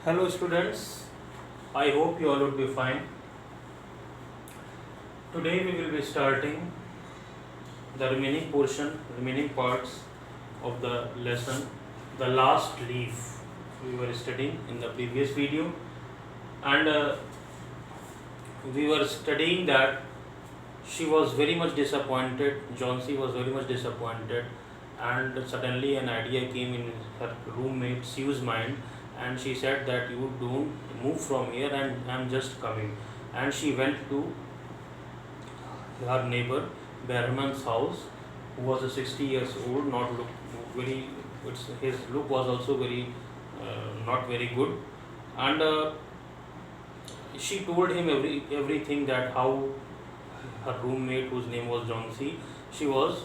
Hello students, I hope you all would be fine. Today we will be starting the remaining parts of the lesson, the last leaf we were studying in the previous video, and we were studying that she was very much disappointed, Johnsy was very much disappointed, and suddenly an idea came in her roommate Sue's mind, and she said that you don't move from here and I'm just coming. And she went to her neighbor Berman's house, who was a 60 years old, not look very, his look was also very not very good, and she told him everything, that how her roommate, whose name was Johnsy, she was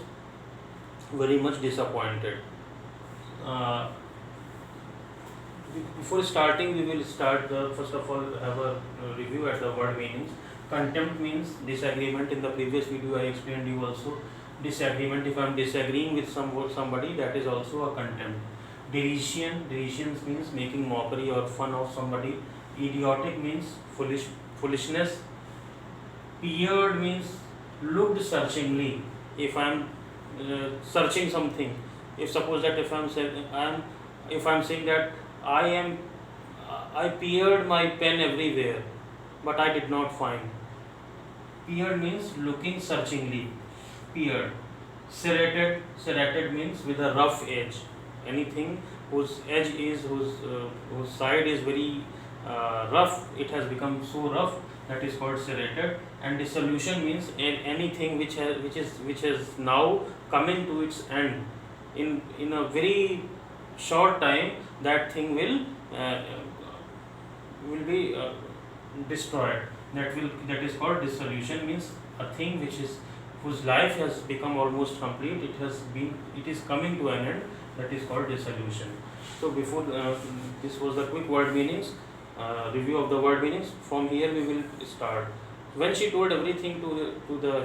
very much disappointed. Uh, Before starting, we will start the first of all have a review at the word meanings. Contempt means disagreement. In the previous video, I explained you also disagreement. If I am disagreeing with somebody, that is also a contempt. Derision means making mockery or fun of somebody. Idiotic means foolishness. Peered means looked searchingly. If I am searching something, if suppose that if I am saying that I peered my pen everywhere, but I did not find. Peered means looking searchingly. Peered. Serrated means with a rough edge. Anything whose edge is whose side is very rough, it has become so rough, that is called serrated. And dissolution means anything which has now coming to its end. In a very short time, that thing will be destroyed. That is called dissolution. Means a thing whose life has become almost complete, it is coming to an end, that is called dissolution. So before this was the quick word meanings, review of the word meanings. From here we will start. When she told everything to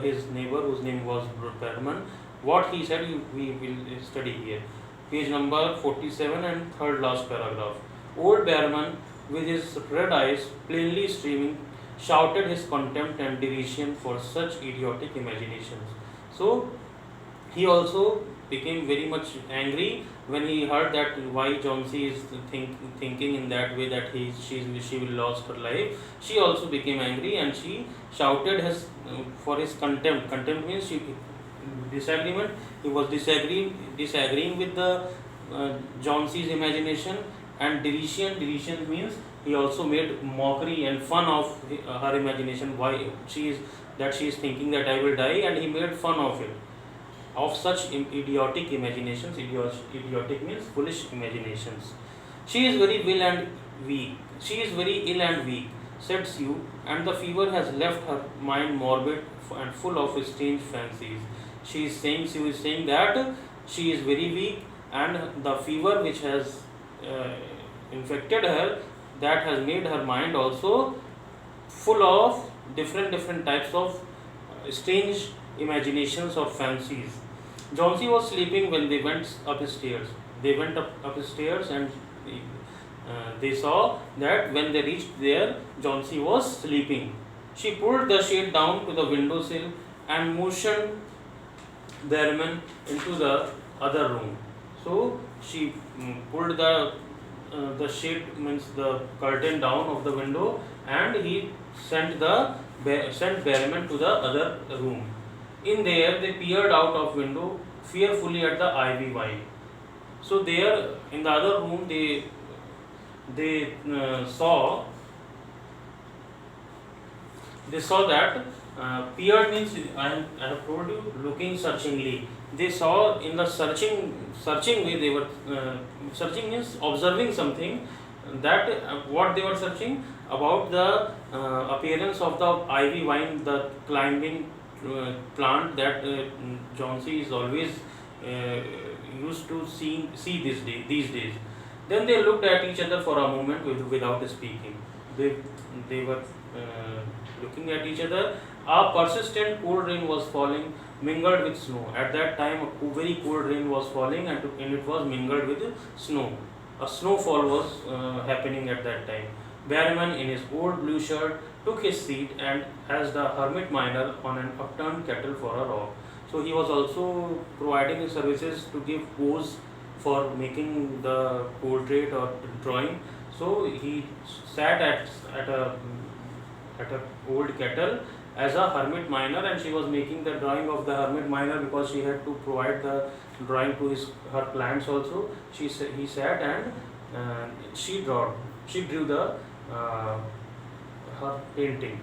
his neighbor, whose name was Berman, what he said we will study here. Page number 47 and third last paragraph. Old Berman, with his red eyes plainly streaming, shouted his contempt and derision for such idiotic imaginations. So he also became very much angry when he heard that why Johnsy is thinking in that way, that she will lost her life. She also became angry and she shouted for his contempt. Contempt means disagreement. He was disagreeing with the Johnsy's imagination. And derision means he also made mockery and fun of her imagination. Why she is thinking that I will die, and he made fun of it, of such idiotic imaginations. Idiotic means foolish imaginations. She is very ill and weak. She is very ill and weak, said Sue, and the fever has left her mind morbid and full of strange fancies. Sue is saying that she is very weak, and the fever which has infected her, that has made her mind also full of different types of strange imaginations or fancies. Johnsy was sleeping when they went upstairs. They went upstairs, and they saw that when they reached there, Johnsy was sleeping. She pulled the shade down to the windowsill and motioned Berman into the other room. So she pulled the shade, means the curtain down of the window, and he sent Berman to the other room. In there, they peered out of window fearfully at the ivy vine. So there, in the other room, they saw that peered means I have told you, looking searchingly. They saw in the searching way, they were searching means observing something, that what they were searching about the appearance of the ivy vine, the climbing plant that Johnsy is always used to see these days. Then they looked at each other for a moment without speaking. They were looking at each other. A persistent cold rain was falling, mingled with snow. At that time, a very cold rain was falling, and it was mingled with snow. A snowfall was happening at that time. Berryman, in his old blue shirt, took his seat and as the hermit miner on an upturned kettle for a rock. So he was also providing his services to give pose for making the portrait or drawing. So he sat at a old kettle as a hermit miner, and she was making the drawing of the hermit miner because she had to provide the drawing to her plants also. He sat and she drew the uh, her painting.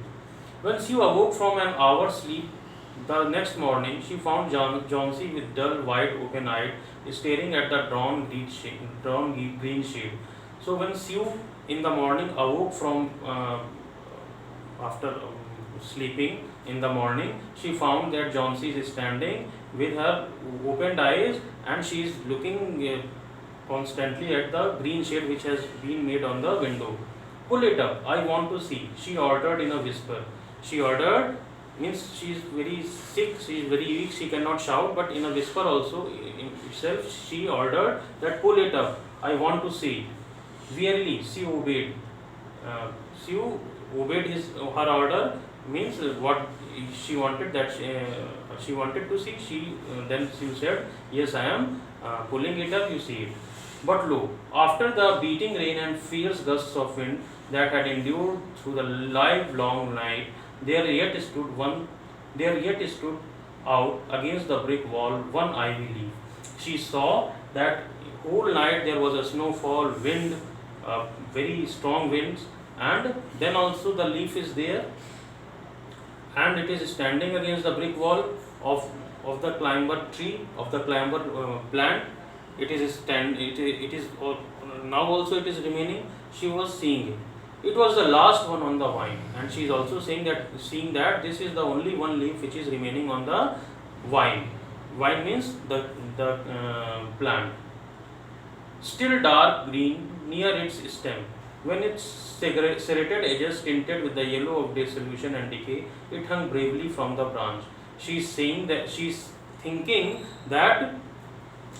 When she awoke from an hour's sleep the next morning, she found Johnsy with dull, wide, open-eyed, staring at the drawn green shade. So when Sue in the morning awoke from after sleeping in the morning, she found that Johnsy is standing with her opened eyes and she is looking constantly at the green shade which has been made on the window. Pull it up, I want to see, she ordered in a whisper. She ordered means she is very sick, she is very weak, she cannot shout, but in a whisper also in itself she ordered that pull it up, I want to see. Wearily she obeyed. She obeyed her order means what she wanted, that she wanted to see. Then she said, yes, I am pulling it up, you see it. But lo, after the beating rain and fierce gusts of wind that had endured through the livelong night, there yet stood out against the brick wall one ivy leaf. She saw that whole night there was a snowfall, wind, very strong winds, and then also the leaf is there, and it is standing against the brick wall of the climber tree, of the climber plant. It is now also it is remaining. She was seeing it. It was the last one on the vine, and she is also seeing that this is the only one leaf which is remaining on the vine. Vine means the plant. Still dark green near its stem. When its serrated edges tinted with the yellow of dissolution and decay, it hung bravely from the branch. She is thinking that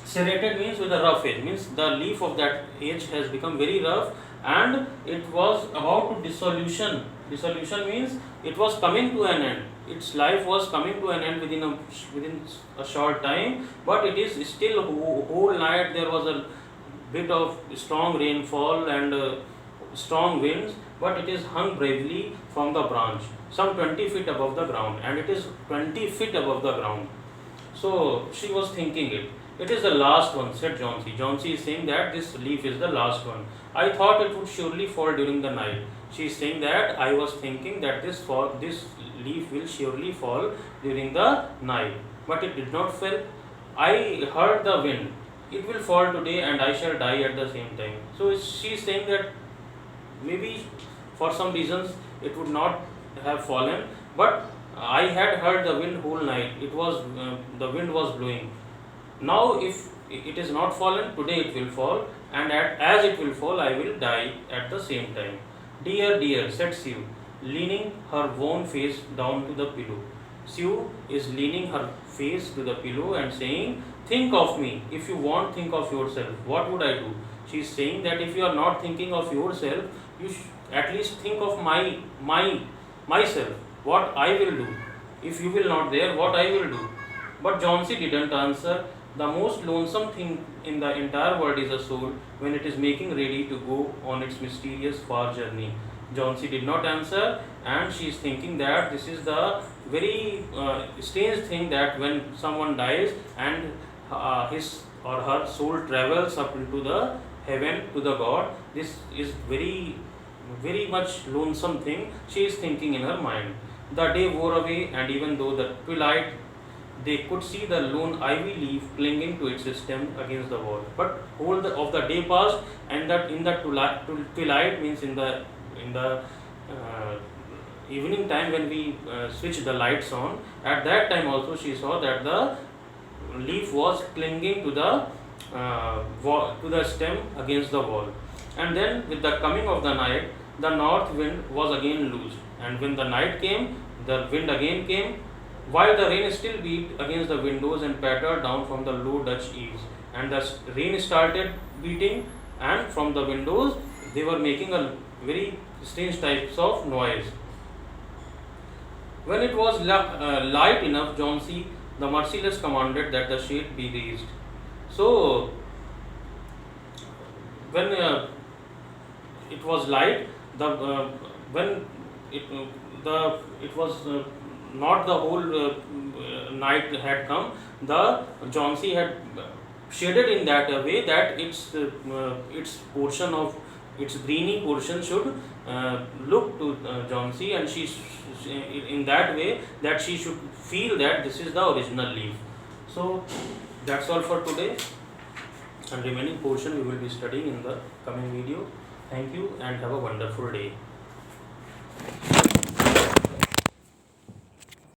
serrated means with a rough edge, means the leaf of that edge has become very rough and it was about to dissolution. Dissolution means it was coming to an end. Its life was coming to an end within a short time, but it is still whole night there was a bit of strong rainfall and strong winds, but it is hung bravely from the branch, some 20 feet above the ground, and it is 20 feet above the ground. So she was thinking it. It is the last one, said Johnsy. Johnsy is saying that this leaf is the last one. I thought it would surely fall during the night. She is saying that I was thinking that this leaf will surely fall during the night, but it did not fall. I heard the wind. It will fall today and I shall die at the same time. So she is saying that maybe for some reasons it would not have fallen, but I had heard the wind whole night. The wind was blowing. Now if it is not fallen, today it will fall, and as it will fall, I will die at the same time. Dear, dear, said Sue, leaning her worn face down to the pillow. Sue is leaning her face to the pillow and saying, think of me. If you won't think of yourself, what would I do? She is saying that if you are not thinking of yourself, you at least think of myself, what I will do. If you will not there, what I will do. But Johnsy didn't answer. The most lonesome thing in the entire world is a soul when it is making ready to go on its mysterious far journey. Johnsy did not answer, and she is thinking that this is the very strange thing that when someone dies and his or her soul travels up into the heaven to the God, this is very, very much lonesome thing she is thinking in her mind. The day wore away, and even though the twilight, they could see the lone ivy leaf clinging to its stem against the wall. But whole of the day passed, and that in the twilight means in the evening time when we switch the lights on, at that time also she saw that the leaf was clinging to the stem against the wall. And then with the coming of the night, the north wind was again loosed, and when the night came, the wind again came, while the rain still beat against the windows and pattered down from the low Dutch eaves. And the rain started beating, and from the windows they were making a very strange types of noise. When it was light enough, Johnsy the merciless commanded that the shade be raised. So when it was light, the when it it was not the whole night had come, the Johnsy had shaded in that way that its portion of its greeny portion should look to Johnsy, and in that way that she should feel that this is the original leaf. So that's all for today, and remaining portion we will be studying in the coming video. Thank you and have a wonderful day.